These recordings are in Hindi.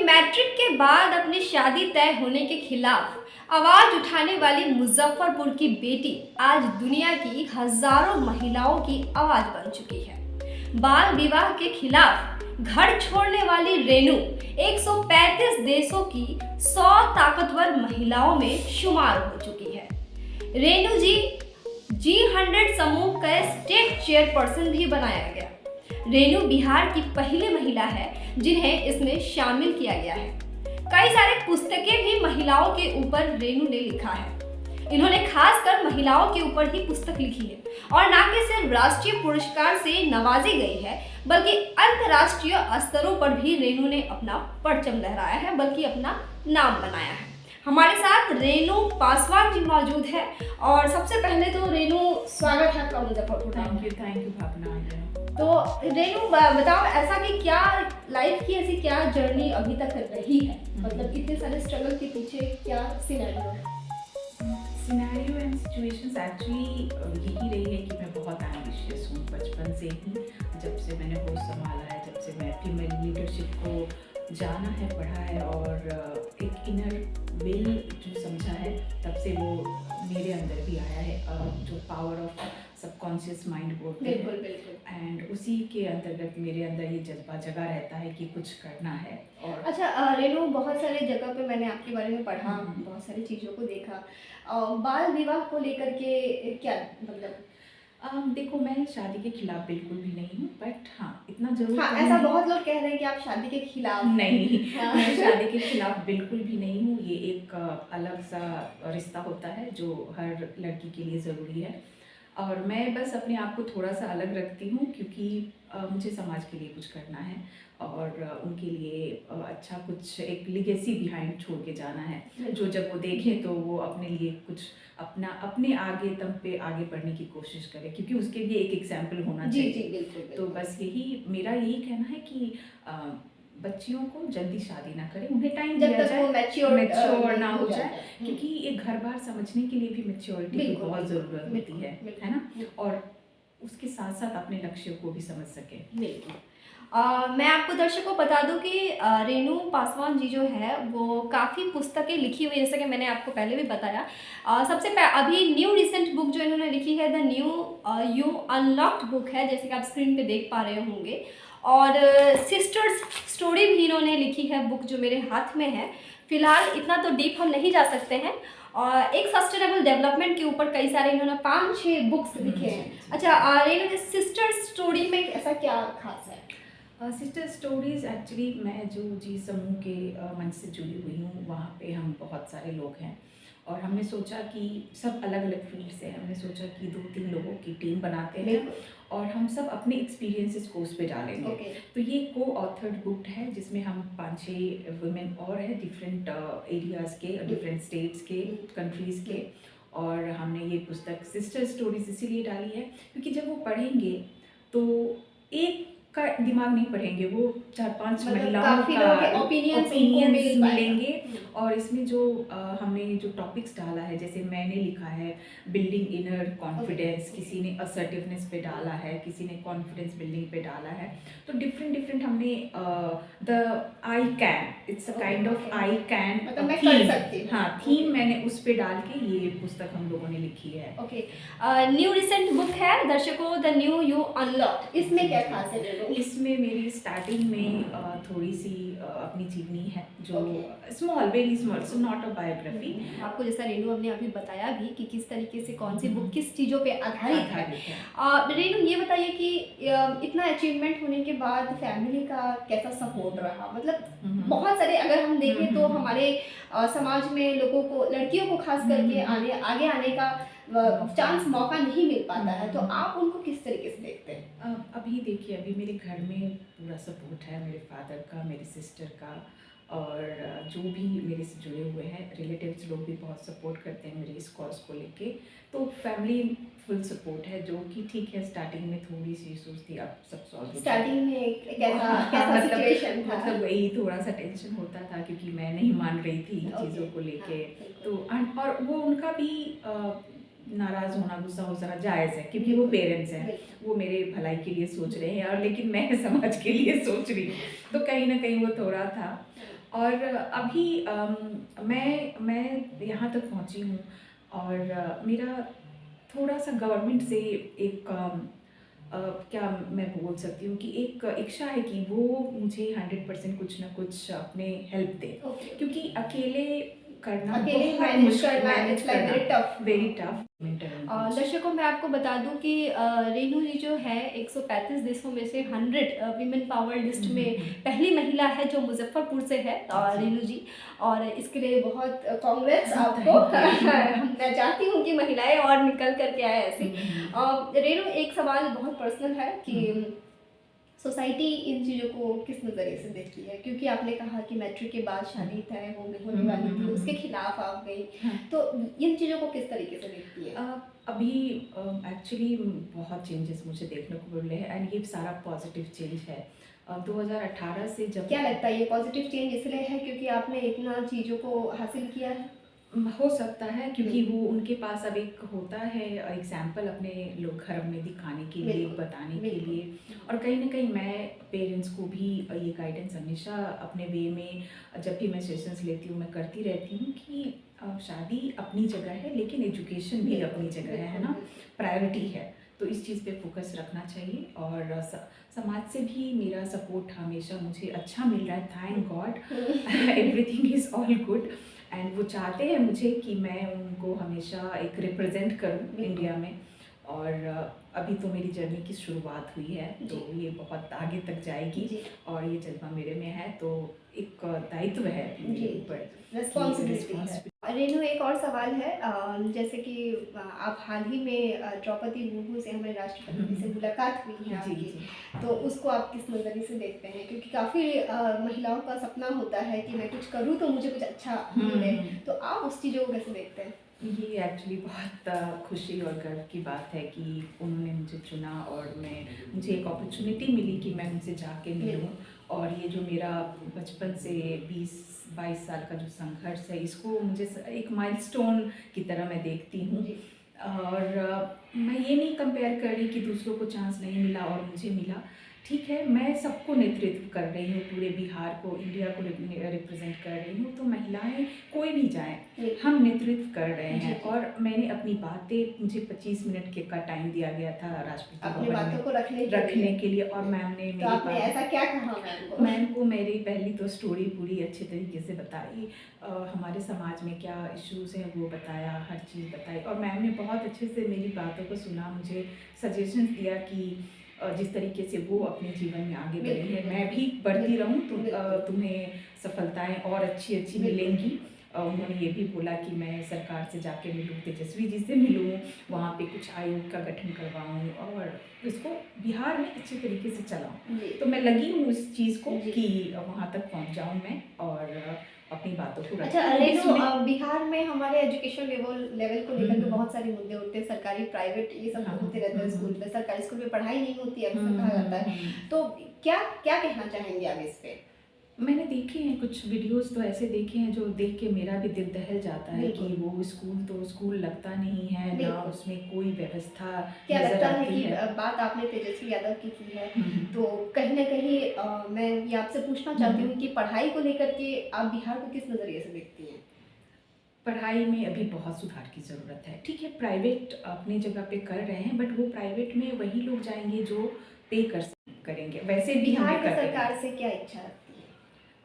मैट्रिक के बाद अपनी शादी तय होने के खिलाफ आवाज उठाने वाली मुजफ्फरपुर की बेटी आज दुनिया की हजारों महिलाओं की आवाज बन चुकी है। बाल विवाह के खिलाफ घर छोड़ने वाली रेनू 135 देशों की 100 ताकतवर महिलाओं में शुमार हो चुकी है। रेनू जी G100 समूह का स्टेट चेयरपर्सन भी बनाया गया। रेनू बिहार की पहली महिला है जिन्हें इसमें शामिल किया गया है। कई सारे पुस्तकें भी महिलाओं के ऊपर रेनू ने लिखा है। इन्होंने खासकर महिलाओं के ऊपर ही पुस्तक लिखी है और न कि सिर्फ राष्ट्रीय पुरस्कार से नवाजी गई है बल्कि अंतर्राष्ट्रीय स्तरों पर भी रेनू ने अपना परचम लहराया है, बल्कि अपना नाम बनाया है। हमारे साथ रेनू पासवान जी मौजूद है और सबसे पहले तो रेनू स्वागत है आपका मुजफ्फरपुर। थैंक यू भावना। तो रेनू बताओ ऐसा कि क्या लाइफ की ऐसी क्या जर्नी अभी तक रही है, मतलब इतने सारे स्ट्रगल के पीछे क्या सिनेरियो है? सिनेरियो एंड सिचुएशंस एक्चुअली यही रही है कि मैं बहुत एम्बिशियस हूँ बचपन से ही। जब से मैंने होश संभाला है, जब से मैं फीमेल लीडरशिप को जाना है, पढ़ा है और एक इनर विल जो समझा है, तब से वो मेरे अंदर भी आया है, जो पावर ऑफ सबकॉन्शियस माइंड बोलते हैं। बिल्कुल। एंड उसी के अंतर्गत मेरे अंदर ये जज्बा जगा रहता है कि कुछ करना है। और अच्छा रेनू, बहुत सारे जगह पे मैंने आपके बारे में पढ़ा, बहुत सारी चीज़ों को देखा। बाल विवाह को लेकर के क्या मतलब? देखो, मैं शादी के खिलाफ बिल्कुल भी नहीं हूँ, बट हाँ इतना जरूर ऐसा बहुत लोग कह रहे हैं कि आप शादी के खिलाफ नहीं। मैं शादी के खिलाफ बिल्कुल भी नहीं हूँ। ये एक अलग सा रिश्ता होता है जो हर लड़की के लिए ज़रूरी है और मैं बस अपने आप को थोड़ा सा अलग रखती हूँ क्योंकि मुझे समाज के लिए कुछ करना है और उनके लिए अच्छा कुछ एक लिगेसी बिहाइंड छोड़ के जाना है, जो जब वो देखें तो वो अपने लिए कुछ अपने आगे दम पे आगे बढ़ने की कोशिश करे, क्योंकि उसके लिए एक एग्जाम्पल होना चाहिए। जी, बिल्कुल। तो बस मेरा यही कहना है कि बच्चियों को जल्दी शादी ना करें, उन्हें टाइम दिया जाए, मैच्योर ना हो जाए, क्योंकि एक घर बार समझने के लिए भी मैच्योरिटी की बहुत ज़रूरत होती है ना, और उसके साथ साथ अपने लक्ष्यों को भी समझ सके। मैं आपको दर्शकों बता दूं कि रेनू पासवान जी जो है वो काफ़ी पुस्तकें लिखी हुई है, जैसे कि मैंने आपको पहले भी बताया। अभी न्यू रिसेंट बुक जो इन्होंने लिखी है the new you unlocked book है, जैसे कि आप स्क्रीन पे देख पा रहे होंगे। और सिस्टर्स स्टोरी भी इन्होंने लिखी है, बुक जो मेरे हाथ में है। फिलहाल इतना तो डीप हम नहीं जा सकते हैं। और एक सस्टेनेबल डेवलपमेंट के ऊपर कई सारे इन्होंने 5-6 बुक्स लिखे हैं। अच्छा रेनू, सिस्टर स्टोरी में ऐसा क्या खास है? सिस्टर स्टोरीज़ एक्चुअली मैं जो जी समूह के मंच से जुड़ी हुई हूँ, वहाँ पे हम बहुत सारे लोग हैं और हमने सोचा कि सब अलग अलग फील्ड से हैं। हमने सोचा कि 2-3 लोगों की टीम बनाते हैं और हम सब अपने एक्सपीरियंसेस को उस पर डालेंगे। तो ये को-ऑथर्ड बुक है जिसमें हम 5-6 वुमेन और हैं डिफरेंट एरियाज़ के, डिफरेंट स्टेट्स के, कंट्रीज़ के, और हमने ये पुस्तक सिस्टर स्टोरीज इसीलिए डाली है क्योंकि जब वो पढ़ेंगे तो एक का दिमाग नहीं पढ़ेंगे, वो 4-5 महिलाओं का ओपिनियंस मिलेंगे। और इसमें जो हमने जो टॉपिक्स डाला है, जैसे मैंने लिखा है बिल्डिंग इनर कॉन्फिडेंस, किसी ने असर्टिवनेस पे डाला है, किसी ने कॉन्फिडेंस बिल्डिंग पे डाला है। तो डिफरेंट हमने the I can, it's a kind of I can theme, हाँ थीम मैंने उस पे डाल के ये पुस्तक हम लोगों ने लिखी है। न्यू रिसेंट बुक है दर्शकों, द न्यू यू अनलॉक्ड। इसमें क्या खास है? इसमें मेरी स्टार्टिंग में थोड़ी सी अपनी जीवनी है जो small, very small, so not a biography. आपको जैसा रेनू ने अभी बताया भी कि किस तरीके से कौन सी बुक किस चीज़ों पे आधारित है। रेनू ये बताइए कि इतना अचीवमेंट होने के बाद फैमिली का कैसा सपोर्ट रहा? मतलब बहुत सारे अगर हम देखें तो हमारे समाज में लोगों को, लड़कियों को खास करके आगे आने का चांस, मौका नहीं मिल पाता है, तो आप उनको किस तरीके से देखते हैं? अभी देखिए, अभी मेरे घर में पूरा सपोर्ट है, मेरे फादर का, मेरी सिस्टर का, और जो भी मेरे से जुड़े हुए हैं रिलेटिव्स लोग भी बहुत सपोर्ट करते हैं मेरे इस कॉज को लेके। तो फैमिली फुल सपोर्ट है, जो कि ठीक है। स्टार्टिंग में थोड़ी सी इशूज़ थी, अब सब सॉल्व। स्टार्टिंग में कैसा सिचुएशन था? मतलब वही थोड़ा सा टेंशन होता था क्योंकि मैं नहीं मान रही थी चीज़ों को लेके। तो और वो उनका भी नाराज़ होना, गुस्सा हो सारा जायज़ है क्योंकि वो पेरेंट्स हैं, वो मेरे भलाई के लिए सोच रहे हैं, और लेकिन मैं समाज के लिए सोच रही हूँ, तो कहीं ना कहीं वो थोड़ा था। और अभी मैं यहाँ तक पहुँची हूँ और मेरा थोड़ा-सा गवर्नमेंट से एक क्या मैं बोल सकती हूँ कि एक इच्छा है कि वो मुझे 100% कुछ ना कुछ अपने हेल्प दे। ओके। क्योंकि अकेले करना अकेले बहुत मैनेज मुश्किल, करना मैनेज इट्स लाइक करना very tough. Very tough mental. दर्शकों मैं आपको बता दूं कि रेनू जी जो है 135 देशों में से 100 विमेन पावर लिस्ट में पहली महिला है जो मुजफ्फरपुर से है, और जी। रेनू जी, और इसके लिए बहुत कांग्रेस आपको। Thank you। मैं चाहती हूँ कि महिलाएं और निकल करके आए ऐसी। हम्म। रेनू, एक सवाल बहुत पर्सनल है कि सोसाइटी इन चीज़ों को किस नज़रिए से देखती है, क्योंकि आपने कहा कि मैट्रिक के बाद शादी तय होने वाली थी, उसके खिलाफ आप गई, हाँ। तो इन चीज़ों को किस तरीके से देखती है? अभी एक्चुअली बहुत चेंजेस मुझे देखने को मिले हैं एंड ये सारा पॉजिटिव चेंज है। 2018 से जब क्या लगता है ये पॉजिटिव चेंज इसलिए है क्योंकि आपने इतना चीज़ों को हासिल किया है? हो सकता है क्योंकि वो उनके पास अब एक होता है एग्जाम्पल अपने लोग घर में दिखाने के लिए, बिल्कुल, बताने के बिल्कुल। लिए। और कहीं ना कहीं मैं पेरेंट्स को भी ये गाइडेंस हमेशा अपने वे में जब भी मैं सेशंस लेती हूँ मैं करती रहती हूँ कि शादी अपनी जगह है लेकिन एजुकेशन भी अपनी जगह है ना, प्रायोरिटी है। तो इस चीज़ पे फोकस रखना चाहिए और समाज से भी मेरा सपोर्ट हमेशा मुझे अच्छा मिल रहा है, thank God. Everything is all good and वो चाहते हैं मुझे कि मैं उनको हमेशा एक रिप्रेजेंट करूं इंडिया में। और अभी तो मेरी जर्नी की शुरुआत हुई है, तो ये बहुत आगे तक जाएगी जी। और ये जज्बा मेरे में है, तो एक दायित्व है मेरे जी, ऊपर, रिस्पॉन्सिबिलिटी है। रेनू, एक और सवाल है, जैसे कि आप हाल ही में द्रौपदी मुर्मू से, हमारे राष्ट्रपति जी से मुलाकात हुई है जी आपकी, जी। तो उसको आप किस नज़रिए से देखते हैं? क्योंकि काफ़ी महिलाओं का सपना होता है कि मैं कुछ करूँ तो मुझे कुछ अच्छा मिले, तो आप उस चीज़ों को कैसे देखते हैं? ये एक्चुअली बहुत खुशी और गर्व की बात है कि उन्होंने मुझे चुना और मुझे एक अपॉर्चुनिटी मिली कि मैं उनसे जाके मिलूं। और ये जो मेरा बचपन से 20-22 साल का जो संघर्ष है, इसको मुझे एक माइलस्टोन की तरह मैं देखती हूँ। और मैं ये नहीं कंपेयर कर रही कि दूसरों को चांस नहीं मिला और मुझे मिला। ठीक है, मैं सबको नेतृत्व कर रही हूँ, पूरे बिहार को, इंडिया को रिप्रेजेंट कर रही हूँ। तो महिलाएं कोई भी जाए, हम नेतृत्व कर रहे हैं। और मैंने अपनी बातें, मुझे 25 मिनट का टाइम दिया गया था राष्ट्रपति अपनी भवन बातों को रखने के लिए। और मैम ने तो आपने ऐसा क्या कहा मैम को मेरी पहली तो स्टोरी पूरी अच्छे तरीके से बताई, हमारे समाज में क्या इश्यूज़ हैं वो बताया, हर चीज़ बताई। और मैम ने बहुत अच्छे से मेरी बातों को सुना, मुझे सजेशंस दिया कि जिस तरीके से वो अपने जीवन में आगे बढ़ी है, मैं भी बढ़ती रहूं, तुम्हें सफलताएं और अच्छी अच्छी मिलेंगी। उन्होंने ये भी बोला कि मैं सरकार से जाके मिलूँ, तेजस्वी जी से मिलूँ, वहाँ पे कुछ आयोग का गठन करवाऊँ और इसको बिहार में अच्छे तरीके से चलाऊँ। तो मैं लगी हूँ इस चीज़ को कि वहाँ तक पहुँच जाऊँ मैं और अपनी बातों को अच्छा रेनू, बिहार में हमारे एजुकेशन लेवल को लेकर के बहुत सारे मुद्दे उठते हैं, सरकारी प्राइवेट ये सब होते रहते हैं स्कूल में। सरकारी स्कूल में पढ़ाई नहीं होती है, अक्सर कहा जाता है। तो क्या क्या कहना चाहेंगे आप इस पे? मैंने देखे हैं कुछ वीडियोस, तो ऐसे देखे हैं जो देख के मेरा भी दिल दहल जाता है कि वो स्कूल लगता नहीं है ना, उसमें कोई व्यवस्था क्या लगता है कि बात आपने तेजस्वी यादव की है, तो कहीं ना कहीं मैं ये आपसे पूछना चाहती हूँ कि पढ़ाई को लेकर के आप बिहार को किस नज़रिए से देखती हैं? पढ़ाई में अभी बहुत सुधार की ज़रूरत है। ठीक है, प्राइवेट अपनी जगह पे कर रहे हैं, बट वो प्राइवेट में वही लोग जाएंगे जो पे करेंगे। वैसे भी बिहार की सरकार से क्या इच्छा रखती है?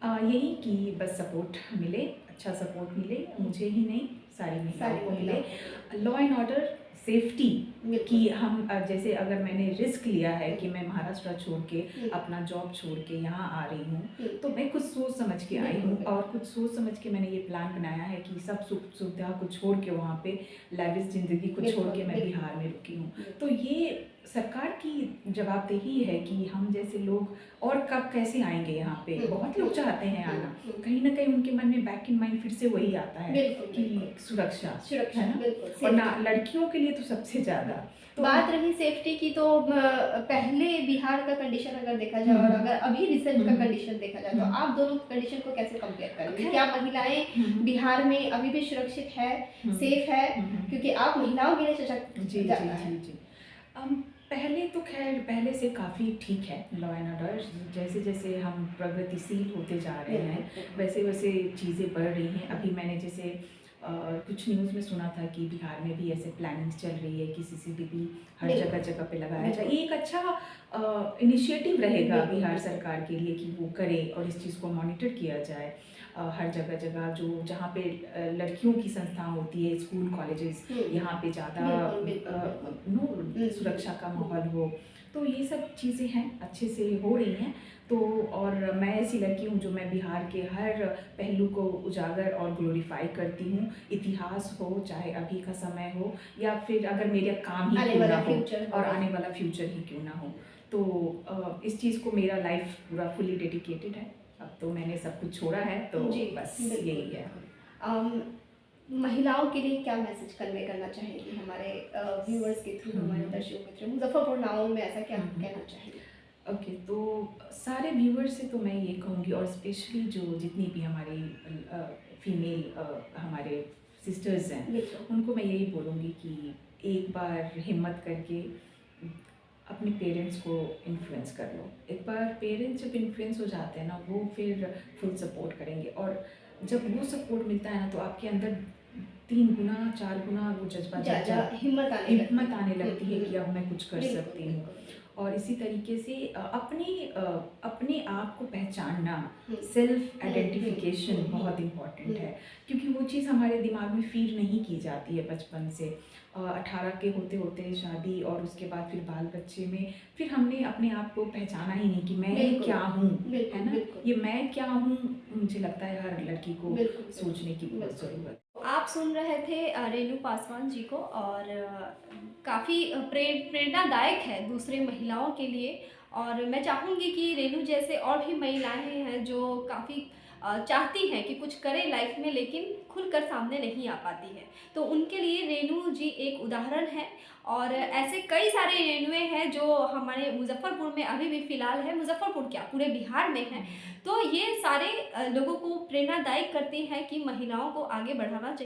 यही कि बस सपोर्ट मिले, अच्छा सपोर्ट मिले, मुझे ही नहीं सारी महिलाओं को मिले। लॉ एंड ऑर्डर, सेफ्टी, कि हम जैसे अगर मैंने रिस्क लिया है कि मैं महाराष्ट्र छोड़ के, अपना जॉब छोड़ के यहाँ आ रही हूँ, तो मैं कुछ सोच समझ के आई हूँ और कुछ सोच समझ के मैंने ये प्लान बनाया है कि सब सुख सुविधा को छोड़ के, वहाँ पे लाविश ज़िंदगी को छोड़ के मैं बिहार में रुकी हूँ। तो ये सरकार की जवाबदेही है कि हम जैसे लोग और कब कैसे आएंगे यहाँ पे। बहुत लोग चाहते हैं आना, कहीं ना कहीं उनके मन में बैक इन माइंड फिर से वही आता है कि सुरक्षा है ना, और ना लड़कियों के लिए तो सबसे ज़्यादा। तो बात रही सेफ्टी की, तो पहले बिहार का कंडीशन अगर देखा जाए और अगर अभी रिसेंट का कंडीशन देखा जाए, तो आप दोनों कंडीशन को कैसे कंपेयर करेंगे? क्या महिलाएं बिहार में अभी भी सुरक्षित है, सेफ है? क्योंकि आप महिलाओं के लिए सशक्त जी। पहले तो ख़ैर पहले से काफ़ी ठीक है लॉ एंड ऑर्डर। जैसे-जैसे हम प्रगतिशील होते जा रहे हैं, वैसे-वैसे चीज़ें बढ़ रही हैं। अभी मैंने जैसे कुछ न्यूज़ में सुना था कि बिहार में भी ऐसे प्लानिंग्स चल रही है कि सीसीटीवी हर बिल्कुल। जगह-जगह पे लगाया जाए। बिल्कुल। ये एक अच्छा इनिशिएटिव रहेगा बिल्कुल, बिहार बिल्कुल। सरकार के लिए कि वो करे और इस चीज़ को मॉनिटर किया जाए। हर जगह-जगह जो जहाँ पे लड़कियों की संस्था होती है, स्कूल, कॉलेजेस, यहाँ पे ज़्यादा बिल्कुल, बिल्कुल, बिल्कुल। सुरक्षा का माहौल हो। तो ये सब चीज़ें हैं, अच्छे से हो रही हैं। तो और मैं ऐसी लड़की हूँ जो मैं बिहार के हर पहलू को उजागर और ग्लोरीफाई करती हूँ। इतिहास हो, चाहे अभी का समय हो या फिर अगर मेरा काम ही आने क्यों ना वाला हो फ्यूचर और हो। आने वाला फ्यूचर ही क्यों ना हो। तो इस चीज़ को मेरा लाइफ़ पूरा फुली डेडिकेटेड है। अब तो मैंने सब कुछ छोड़ा है, तो जी, बस बिल्कुल, यही है। बिल्कुल। महिलाओं के लिए क्या मैसेज कन्वे करना चाहेंगी हमारे व्यूअर्स के थ्रू, हुँ, हमारे हुँ। दर्शकों के थ्रू? मुज़फ़्फ़रपुर नाउ में ऐसा क्या हुँ, हुँ। कहना चाहेंगी? ओके, तो सारे व्यूअर्स से तो मैं ये कहूँगी और स्पेशली जो जितनी भी हमारी फीमेल हमारे सिस्टर्स हैं, बिल्कुल। उनको मैं यही बोलूँगी कि एक बार हिम्मत करके अपने पेरेंट्स को इन्फ्लुएंस कर लो। एक बार पेरेंट्स जब इन्फ्लुएंस हो जाते हैं ना, वो फिर फुल सपोर्ट करेंगे और जब वो सपोर्ट मिलता है ना, तो आपके अंदर 3 गुना, 4 गुना वो जज़्बा जग ज़्यादा जाता हिम्मत आने लगती हिम्मत है। आने लगती है कि अब मैं कुछ कर बिल्कुल, सकती हूँ। बिल्कुल, बिल्कुल। और इसी तरीके से अपने आप को पहचानना, हुँ। सेल्फ हुँ, आइडेंटिफिकेशन हुँ, बहुत हुँ, इम्पॉर्टेंट हुँ। है, क्योंकि वो चीज़ हमारे दिमाग में फीड नहीं की जाती है बचपन से। 18 के होते-होते शादी और उसके बाद फिर बाल-बच्चे में फिर हमने अपने आप को पहचाना ही नहीं कि मैं बिल्कुल, क्या हूँ, बिल्कुल, है ना? बिल्कुल। ये मैं क्या हूँ, मुझे लगता है हर लड़की को बिल्कुल, सोचने की बिल्कुल, बहुत बिल्कुल। ज़रूरत है। आप सुन रहे थे रेणु पासवान जी को और काफ़ी प्रेरणादायक है दूसरे महिलाओं के लिए और मैं चाहूँगी कि रेणु जैसे और भी महिलाएँ हैं जो काफ़ी चाहती हैं कि कुछ करें लाइफ में लेकिन खुलकर सामने नहीं आ पाती है। तो उनके लिए रेणु जी एक उदाहरण है और ऐसे कई सारे रेणुएँ हैं जो हमारे मुज़फ्फ़रपुर में अभी भी फ़िलहाल है, मुज़फ्फ़रपुर क्या पूरे बिहार में है। हुँ। तो ये सारे लोगों को प्रेरणादायक करते हैं कि महिलाओं को आगे बढ़ाना चाहिए।